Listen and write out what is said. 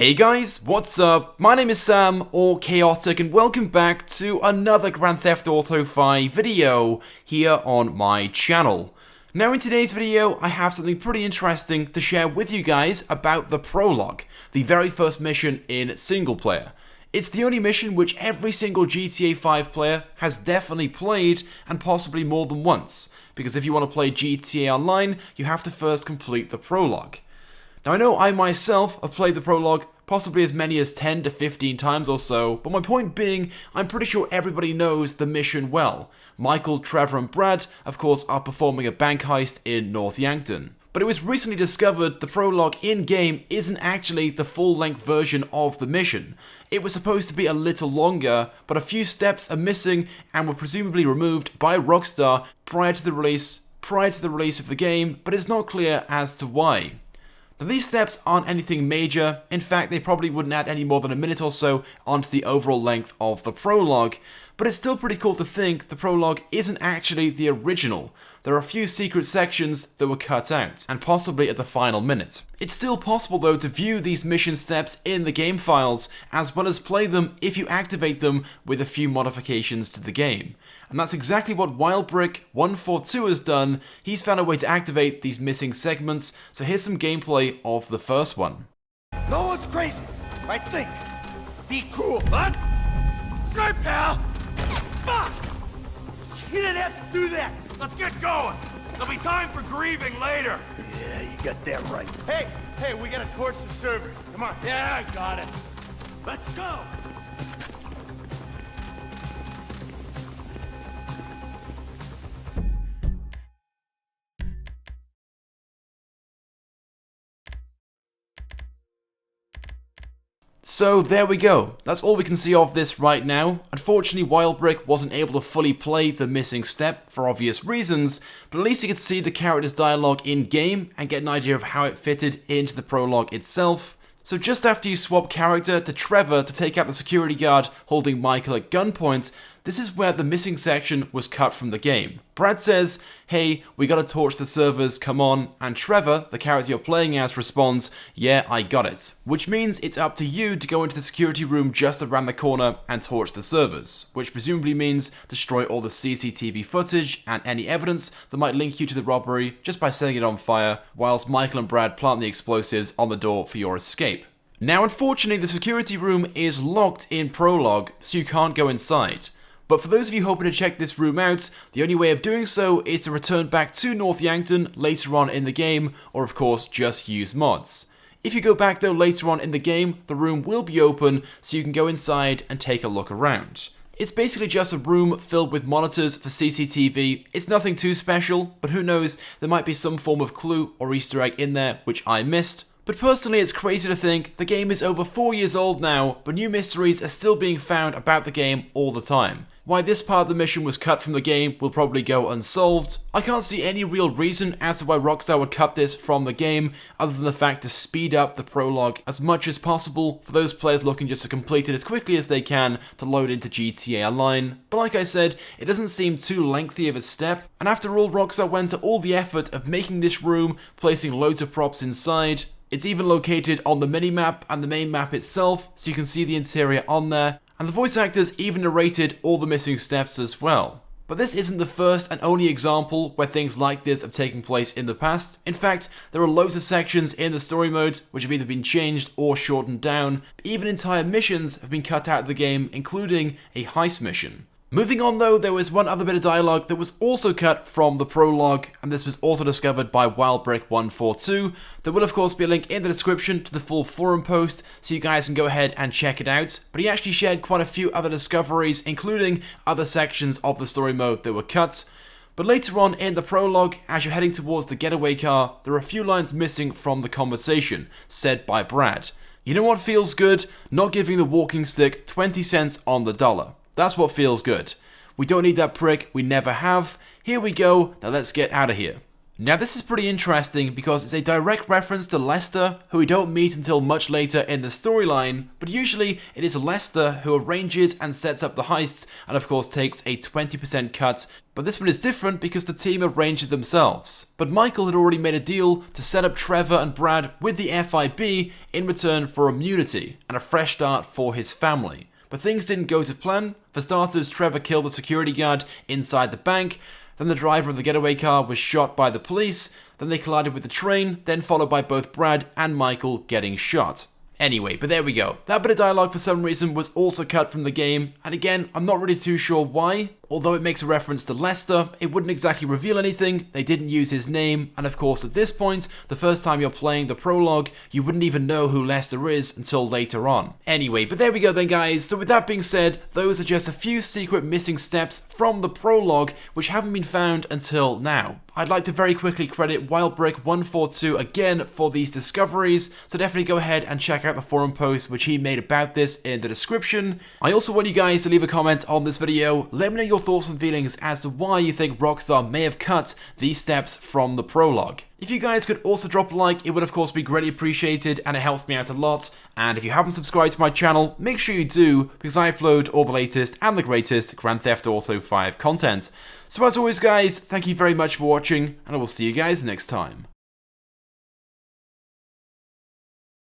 Hey guys, what's up? My name is Sam, or Chaotic, and welcome back to another Grand Theft Auto 5 video here on my channel. Now in today's video, I have something pretty interesting to share with you guys about the Prologue, the very first mission in single player. It's the only mission which every single GTA 5 player has definitely played, and possibly more than once, because if you want to play GTA Online, you have to first complete the Prologue. Now I know I myself have played the Prologue possibly as many as 10 to 15 times or so, but my point being, I'm pretty sure everybody knows the mission well. Michael, Trevor and Brad, of course, are performing a bank heist in North Yankton. But it was recently discovered the Prologue in-game isn't actually the full-length version of the mission. It was supposed to be a little longer, but a few steps are missing and were presumably removed by Rockstar prior to the release of the game, but it's not clear as to why. Now, these steps aren't anything major. In fact, they probably wouldn't add any more than a minute or so onto the overall length of the Prologue, but it's still pretty cool to think the Prologue isn't actually the original. There are a few secret sections that were cut out, and possibly at the final minute. It's still possible though to view these mission steps in the game files, as well as play them if you activate them with a few modifications to the game. And that's exactly what WildBrick142 has done. He's found a way to activate these missing segments, so here's some gameplay of the first one. No one's crazy, I think. Be cool. What? Sure, pal. Fuck! You didn't have to do that. Let's get going. There'll be time for grieving later. Yeah, you got that right. Hey, we gotta torch the servers. Come on. Yeah, I got it. Let's go. So there we go, that's all we can see of this right now. Unfortunately, WildBrick wasn't able to fully play the missing step for obvious reasons, but at least you could see the character's dialogue in-game and get an idea of how it fitted into the Prologue itself. So just after you swap character to Trevor to take out the security guard holding Michael at gunpoint, this is where the missing section was cut from the game. Brad says, "Hey, we gotta torch the servers, come on," and Trevor, the character you're playing as, responds, "Yeah, I got it." Which means it's up to you to go into the security room just around the corner and torch the servers, which presumably means destroy all the CCTV footage and any evidence that might link you to the robbery just by setting it on fire, whilst Michael and Brad plant the explosives on the door for your escape. Now unfortunately, the security room is locked in Prologue, so you can't go inside. But for those of you hoping to check this room out, the only way of doing so is to return back to North Yankton later on in the game, or of course just use mods. If you go back though later on in the game, the room will be open so you can go inside and take a look around. It's basically just a room filled with monitors for CCTV. It's nothing too special, but who knows, there might be some form of clue or Easter egg in there which I missed. But personally, it's crazy to think the game is over 4 years old now, but new mysteries are still being found about the game all the time. Why this part of the mission was cut from the game will probably go unsolved. I can't see any real reason as to why Rockstar would cut this from the game, other than the fact to speed up the Prologue as much as possible for those players looking just to complete it as quickly as they can to load into GTA Online. But like I said, it doesn't seem too lengthy of a step, and after all, Rockstar went to all the effort of making this room, placing loads of props inside. It's even located on the minimap and the main map itself, so you can see the interior on there, and the voice actors even narrated all the missing steps as well. But this isn't the first and only example where things like this have taken place in the past. In fact, there are loads of sections in the story mode which have either been changed or shortened down. Even entire missions have been cut out of the game, including a heist mission. Moving on though, there was one other bit of dialogue that was also cut from the Prologue, and this was also discovered by WildBrick142. There will of course be a link in the description to the full forum post, so you guys can go ahead and check it out. But he actually shared quite a few other discoveries, including other sections of the story mode that were cut. But later on in the Prologue, as you're heading towards the getaway car, there are a few lines missing from the conversation, said by Brad. "You know what feels good? Not giving the walking stick 20 cents on the dollar. That's what feels good. We don't need that prick, we never have. Here we go, now let's get out of here." Now this is pretty interesting because it's a direct reference to Lester, who we don't meet until much later in the storyline, but usually it is Lester who arranges and sets up the heists and of course takes a 20% cut, but this one is different because the team arranged it themselves. But Michael had already made a deal to set up Trevor and Brad with the FIB in return for immunity and a fresh start for his family. But things didn't go to plan. For starters, Trevor killed the security guard inside the bank. Then the driver of the getaway car was shot by the police, then they collided with the train, then followed by both Brad and Michael getting shot. Anyway, but there we go. That bit of dialogue for some reason was also cut from the game, and again, I'm not really too sure why. Although it makes a reference to Lester, it wouldn't exactly reveal anything, they didn't use his name, and of course at this point, the first time you're playing the prologue, you wouldn't even know who Lester is until later on. Anyway, but there we go then guys, so with that being said, those are just a few secret missing steps from the prologue which haven't been found until now. I'd like to very quickly credit Wildbrick142 again for these discoveries, so definitely go ahead and check out the forum post which he made about this in the description. I also want you guys to leave a comment on this video, let me know your thoughts and feelings as to why you think Rockstar may have cut these steps from the prologue. If you guys could also drop a like, it would of course be greatly appreciated and it helps me out a lot. And if you haven't subscribed to my channel, make sure you do, because I upload all the latest and the greatest Grand Theft Auto 5 content. So as always guys, thank you very much for watching, and I will see you guys next time.